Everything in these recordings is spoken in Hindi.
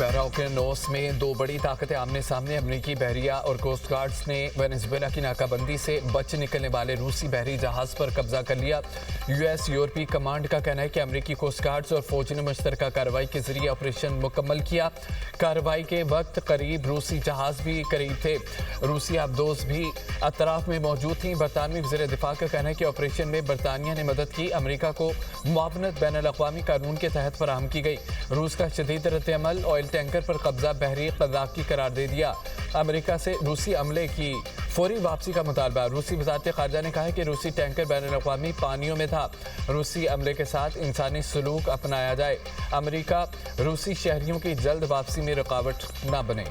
बहरा-ओकेनोस में दो बड़ी ताकतें आमने सामने। अमरीकी बहरिया और कोस्ट गार्ड्स ने वेनेजुएला की नाकाबंदी से बच निकलने वाले रूसी बहरी जहाज पर कब्जा कर लिया। यूएस यूरोपीय कमांड का कहना है कि अमरीकी कोस्ट गार्ड्स और फौज ने मुश्तरका कार्रवाई के जरिए ऑपरेशन मुकम्मल किया। कार्रवाई के वक्त करीब रूसी जहाज भी करीब थे। रूसी आबदोज भी अतराफ में मौजूद थी। बरतानवी वज़ीर दिफा का कहना है कि ऑपरेशन में बरतानिया ने मदद की। अमरीका को मुआवनत बैनुल-अक़वामी कानून के तहत फराहम की गई। रूस का शदीद रद्द-ए-अमल ऑयल टैंकर पर कब्जा बहरी क़ज़ाक़ी करार दे दिया। अमेरिका से रूसी अमले की फौरी वापसी का मुतालबा। रूसी वज़ारत ख़ारजा ने कहा है कि रूसी टैंकर बैनुल-अक़वामी पानियों में था। रूसी अमले के साथ इंसानी सलूक अपनाया जाए। अमेरिका रूसी शहरियों की जल्द वापसी में रुकावट न बने।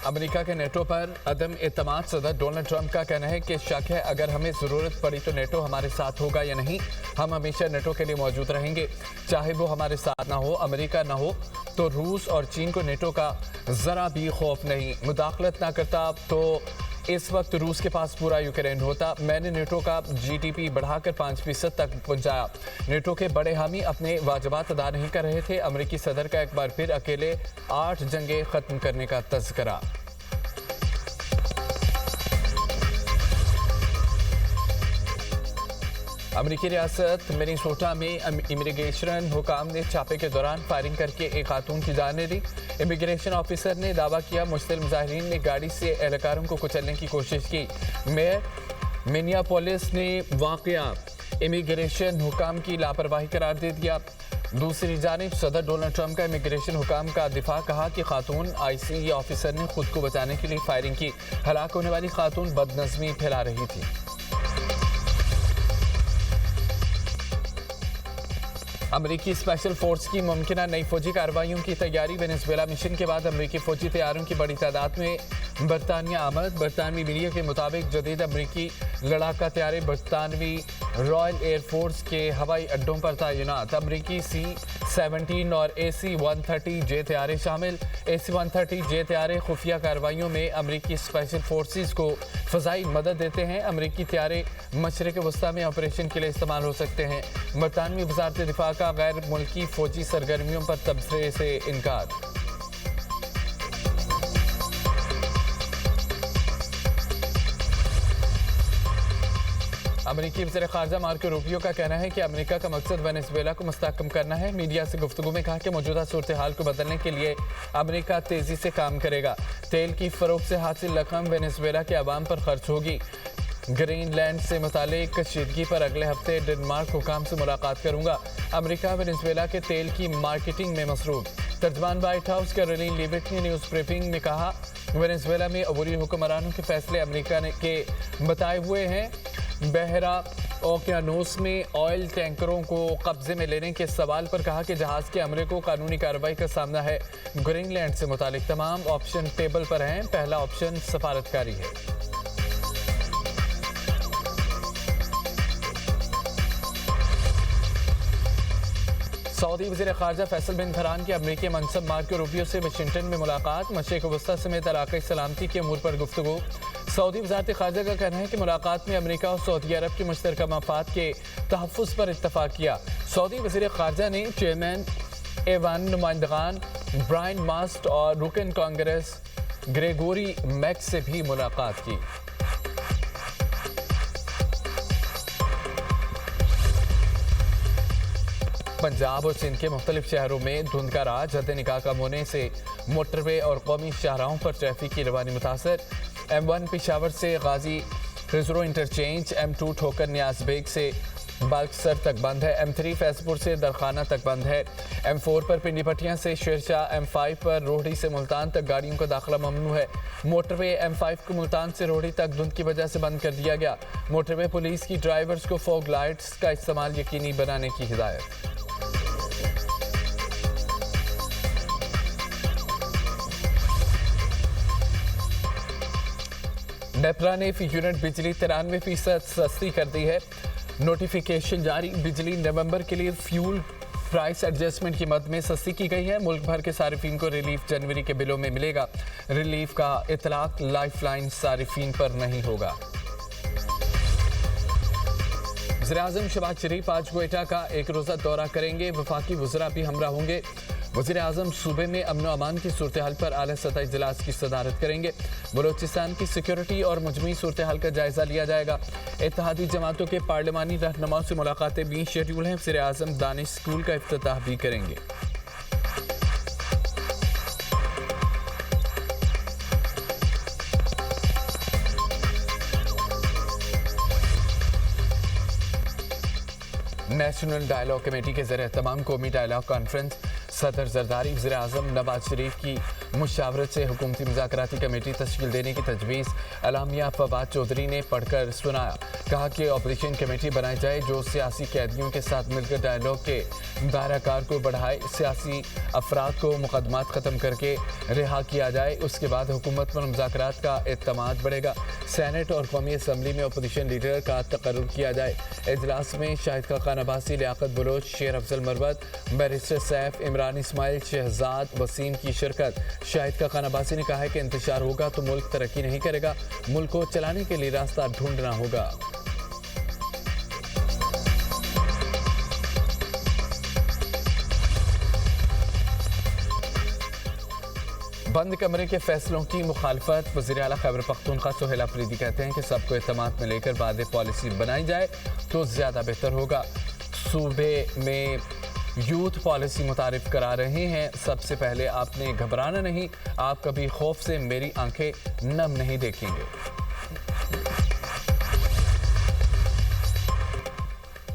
अमेरिका के नेटो पर अदम एतमाद। सदर डोनाल्ड ट्रंप का कहना है कि शक है, अगर हमें ज़रूरत पड़ी तो नेटो हमारे साथ होगा या नहीं। हम हमेशा नेटो के लिए मौजूद रहेंगे, चाहे वो हमारे साथ ना हो। अमेरिका ना हो तो रूस और चीन को नेटो का ज़रा भी खौफ नहीं। मुदाखलत ना करता तो इस वक्त रूस के पास पूरा यूक्रेन होता। मैंने नेटो का जीडीपी बढ़ाकर 5% तक पहुंचाया। नेटो के बड़े हामी अपने वाजिबात अदा नहीं कर रहे थे। अमेरिकी सदर का एक बार फिर अकेले 8 जंगें ख़त्म करने का तज़किरा। अमेरिकी रियासत मिनेसोटा में इमिग्रेशन हुकाम ने छापे के दौरान फायरिंग करके एक खातून की जान ले ली। इमिग्रेशन ऑफिसर ने दावा किया मुश्तिल मुजाहिरीन ने गाड़ी से एहलकारों को कुचलने की कोशिश की। मेयर मिनियापोलिस ने वाक़या इमिग्रेशन हुकाम की लापरवाही करार दे दिया। दूसरी जानिब सदर डोनाल्ड ट्रंप का इमिग्रेशन हुकाम का दिफा। कहा कि खातून आईसी ऑफिसर ने खुद को बचाने के लिए फायरिंग की। हलाक होने वाली खातून बदनज़मी फैला रही थी। अमरीकी स्पेशल फोर्स की मुमकिन नई फौजी कार्रवाइयों की तैयारी। वेनेजुएला मिशन के बाद अमरीकी फौजी तैयारों की बड़ी तादाद में बरतानिया आमद। बरतानवी मीडिया के मुताबिक जदीद अमरीकी लड़ाका तैयारे बरतानवी रॉयल एयरफोर्स के हवाई अड्डों पर तैनात। अमरीकी C-17 और AC-130 जे तैयारे शामिल। AC-130 जे तैयारे खुफिया कार्रवाइयों में अमरीकी स्पेशल फोर्सेस को फ़ज़ाई मदद देते हैं। अमरीकी तैयारे मशरिक़ वस्ता में ऑपरेशन के लिए इस्तेमाल हो सकते हैं। बरतानवी वज़ारत दिफा का गैर मुल्की फ़ौजी सरगर्मियों पर तबसरे से इनकार। अमरीकी वज़ीर ख़ारजा मार्को रूबियो का कहना है कि अमेरिका का मकसद वेनेजुएला को मुस्तहकम करना है। मीडिया से गुफ्तगू में कहा कि मौजूदा सूरत हाल को बदलने के लिए अमेरिका तेज़ी से काम करेगा। तेल की फ़रोख्त से हासिल रकम वेनेजुएला के अवाम पर खर्च होगी। ग्रीनलैंड से मुतालिक कशीदगी पर अगले हफ्ते डेनमार्क हुकाम से मुलाकात करूंगा। अमेरिका वेनेजुएला के तेल की मार्केटिंग में मसरूफ। तर्जमान व्हाइट हाउस कैरोलिन लिविट ने न्यूज़ ब्रीफिंग में कहा वेनेजुएला में अबूरी हुक्मरानों के फैसले अमेरिका के बताए हुए हैं। बहरा ओकेनोस में ऑयल टैंकरों को कब्जे में लेने के सवाल पर कहा कि जहाज़ के अमले को कानूनी कार्रवाई का सामना है। ग्रीनलैंड से मुतालिक तमाम ऑप्शन टेबल पर हैं। पहला ऑप्शन सफारतकारी है। सऊदी वज़ीर ख़ारजा फैसल बिन फरहान की अमरीकी मनसब मार्को रूबियो से वाशिंगटन में मुलाकात। मशरिक़ वस्ता समेत इलाक़ाई सलामती के अमूर पर गुफ्तगू। सऊदी वज़ारत ख़ारजा का कहना है कि मुलाकात में अमरीका और सऊदी अरब के मुश्तरका मफ़ाद के तहफ़्फ़ुज़ पर इत्तफ़ाक़ किया। सऊदी वज़ीर ख़ारजा ने चेयरमैन A1 नुमाइंदगान ब्रायन मास्ट और रुकन कांग्रेस ग्रेगोरी मैक्स से भी मुलाकात की। पंजाब और सिंध के मुख्तलिफ शहरों में धुंध का राज। हद निकाह कम होने से मोटरवे और कौमी शाहराहों पर ट्रैफिक की रवानी मुतासर। M1 पिशावर से गाजी खिजरो इंटरचेंज, M2 ठोकर न्याज बेग से बाल्कसर तक बंद है। M3 फैजपुर से दरखाना तक बंद है। M4 पर पिंडी पट्टियाँ से शेरशाह, M5 पर रोहड़ी से मुल्तान तक गाड़ियों का दाखिला ममनू है। मोटरवे M5 को मुल्तान से रोहड़ी तक धुंध की वजह से बंद कर दिया गया। मोटरवे पुलिस की ड्राइवर्स को फॉग लाइट्स का इस्तेमाल यकीनी बनाने की हिदायत। नेपरा ने फी यूनिट बिजली 93% सस्ती कर दी है। नोटिफिकेशन जारी। बिजली नवंबर के लिए फ्यूल प्राइस एडजस्टमेंट की मद में सस्ती की गई है। मुल्क भर के सारिफीन को रिलीफ जनवरी के बिलों में मिलेगा। रिलीफ का इतलाक लाइफलाइन सारिफीन पर नहीं होगा। वज़ीर-ए-आज़म शहबाज शरीफ आज क्वेटा का एक रोज़ा दौरा करेंगे। वफाकी वज़रा भी हमरा होंगे। वज़ीर-ए-आज़म सूबे में अमन व अमान की सूरत हाल पर आला सतह इजलास की सदारत करेंगे। बलोचिस्तान की सिक्योरिटी और मजमूई सूरत हाल का जायजा लिया जाएगा। इत्तेहादी जमातों के पार्लिमानी रहनुमाओं से मुलाकातें भी शेड्यूल हैं। वज़ीर-ए-आज़म दानिश स्कूल का इफ्तिताह भी करेंगे। नेशनल डायलॉग कमेटी के ज़रिए तमाम कौमी डायलॉग कॉन्फ्रेंस सदर जरदारी वज़ीर-ए-आज़म नवाज शरीफ की मुशावरत से हुकूमती मुज़ाकराती कमेटी तश्कील देने की तजवीज़ अलामिया फवाद चौधरी ने पढ़कर सुनाया। कहा कि ऑपरेशन कमेटी बनाई जाए जो सियासी कैदियों के साथ मिलकर डायलॉग के दायरा कार को बढ़ाए, सियासी अफराद को मुकदमात ख़त्म करके रिहा किया जाए। उसके बाद हुकूमत पर मुज़ाकरात का एतमाद बढ़ेगा। सेनेट और कौमी असम्बली में अपोजिशन लीडर का तकर्रुर किया जाए। इजलास में शाहिद खाकान अब्बासी, लियाकत बलोच, शेर अफजल मरवत, बैरिस्टर सैफ, इमरान इस्माइल, शहजाद वसीम की शिरकत। शाहिद खाकान अब्बासी ने कहा है कि इंतशार होगा तो मुल्क तरक्की नहीं करेगा, मुल्क को चलाने के लिए रास्ता ढूंढना होगा। बंद कमरे के फैसलों की मुखालफत वज़ीर आला खैबर पख्तूनख्वा सुहेल अफरीदी कहते हैं कि सबको एतमाद में लेकर बाद पॉलिसी बनाई जाए तो ज़्यादा बेहतर होगा। सूबे में यूथ पॉलिसी मुतारिफ करा रहे हैं। सबसे पहले आपने घबराना नहीं, आप कभी खौफ से मेरी आंखें नम नहीं देखेंगे।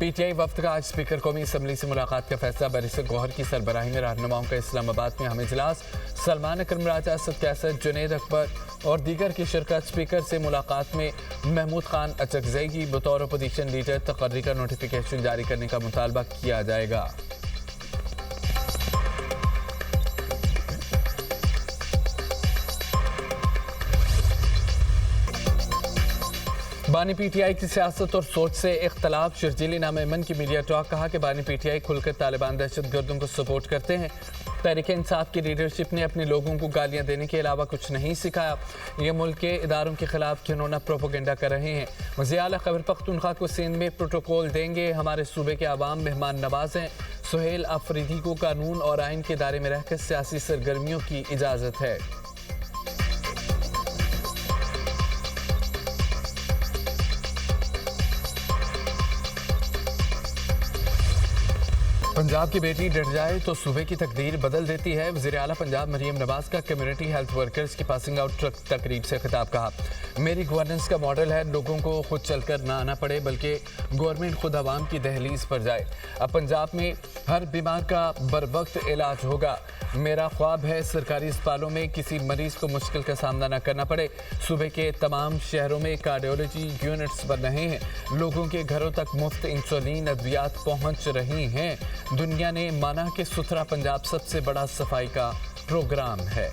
पीटीआई वफ्द का आज स्पीकर कौमी असम्बली से मुलाकात का फैसला। बैरिस्टर गौहर की सरबराही में रहनुमाओं का इस्लामाबाद में अहम इजलास। सलमान अकरम राजा, असद कैसर, जुनैद अकबर और दीगर की शिरकत। स्पीकर से मुलाकात में महमूद खान अचकजई की बतौर अपोजिशन लीडर तकर्री का नोटिफिकेशन जारी करने का मुतालबा किया जाएगा। बानी पीटीआई की सियासत और सोच से इख्तलाफ। शर्जीली नाम एमन की मीडिया टॉक। कहा कि बानी पीटीआई खुलकर तालिबान दहशतगर्दों को सपोर्ट करते हैं। तहरीक इंसाफ की लीडरशिप ने अपने लोगों को गालियां देने के अलावा कुछ नहीं सिखाया। ये मुल्क के इदारों के खिलाफ घिनौना प्रोपोगेंडा कर रहे हैं। वज़ीर आला खैबर पख्तूनख्वा को सिंध में प्रोटोकॉल देंगे। हमारे सूबे के अवाम मेहमान नवाज हैं। सुहेल अफरीदी को कानून और आइन के दायरे में रहकर सियासी सरगर्मियों की इजाज़त है। पंजाब की बेटी डट जाए तो सूबे की तकदीर बदल देती है। वज़ीर आला पंजाब मरियम नवाज का कम्युनिटी हेल्थ वर्कर्स की पासिंग आउट तकरीब से खिताब। कहा, मेरी गवर्नेंस का मॉडल है लोगों को खुद चलकर ना आना पड़े बल्कि गवर्नमेंट खुद आवाम की दहलीज पर जाए। अब पंजाब में हर बीमार का बर वक्त इलाज होगा। मेरा ख्वाब है सरकारी अस्पतालों में किसी मरीज को मुश्किल का सामना न करना पड़े। सूबे के तमाम शहरों में कार्डियोलॉजी यूनिट्स बन रहे हैं। लोगों के घरों तक मुफ्त इंसुलिन अद्वियात पहुंच रही हैं। दुनिया ने माना कि सुथरा पंजाब सबसे बड़ा सफाई का प्रोग्राम है।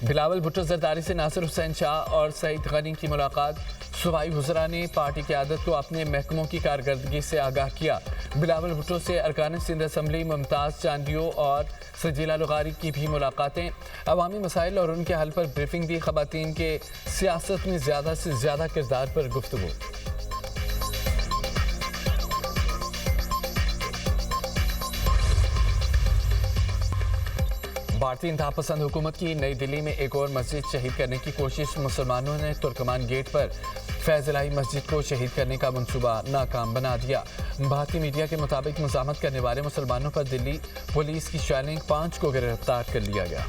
बिलावल भुट्टो जरदारी से नासिर हुसैन शाह और सईद गनी की मुलाकात। सूबाई वज़रा ने पार्टी क़यादत को अपने महकमों की कारकर्दगी से आगाह किया। बिलावल भुट्टो से अरकान सिंध असम्बली मुमताज़ चांदियो और सजीला लुगारी की भी मुलाकातें। अवामी मसाइल और उनके हल पर ब्रीफिंग दी। ख़वातीन के सियासत में ज़्यादा से ज़्यादा किरदार पर गुफ्तगू। भारतीय इंतहा पसंद हुकूमत की नई दिल्ली में एक और मस्जिद शहीद करने की कोशिश। मुसलमानों ने तुर्कमान गेट पर फैज़ इलाही मस्जिद को शहीद करने का मंसूबा नाकाम बना दिया। भारतीय मीडिया के मुताबिक मुज़ाहमत करने वाले मुसलमानों पर दिल्ली पुलिस की शेलिंग 5 को गिरफ्तार कर लिया गया।